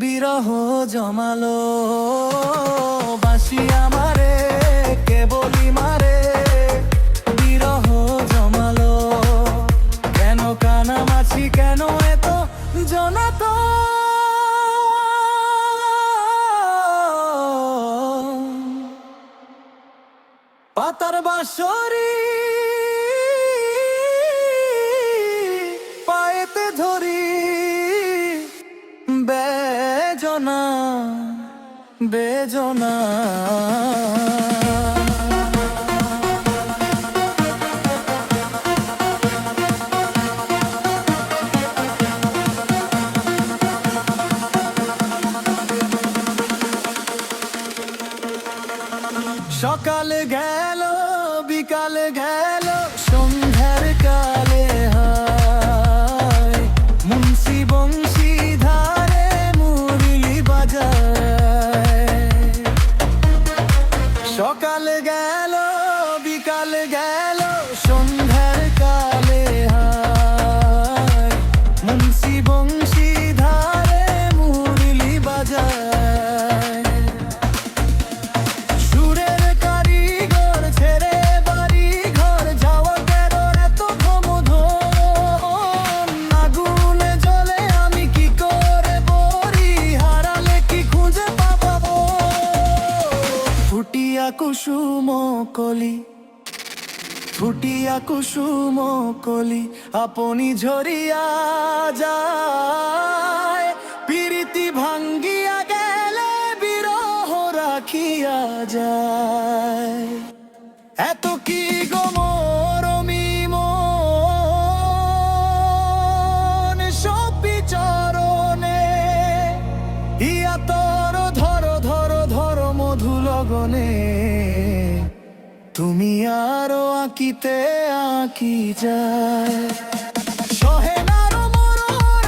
বিরহ জমালো বাসি আমারে কেবলি মারে বিরহ জমালো কেন কানামাছি কেন এত জনাত পাতার বাঁশরি পায়েতে ধরি বেজনা বেজনা সকাল গেল বিকাল গেল সন্ধ্যার কালে হায় মুন্সি বংশী ধারে মুরলি বাজায় সকাল গেল বিকাল গেল সন্ধ্যার কালে হায় মুন্সি বংশী ধারে মুরলি বাজায় কুসুম কলি ফুটিয়া কুসুম কলি আপনি ঝরিয়া যায় প্রীতি ভাঙ্গিয়া গেলে বিরহ রাখিয়া যায় এত কি গমরমি মন সপি চরণে ইয়া তর ধর ধর ধর মধু লগনে তুমি আরো আঁকিতে আঁকি যায় সহে না রো মরুর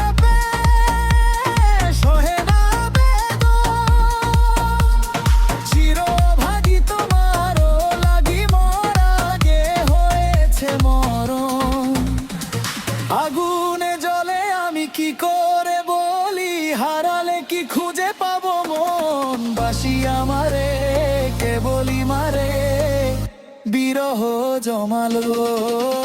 সহে না বেদন চিরভাগী তোমার লাগি মোর আগে হয়েছে মরণ আগুনে জ্বলে আমি কি করে বলি হারালে কি খুঁজে পাবো মন বাসি আমারে কেবলি মারে বিরহ জমালো।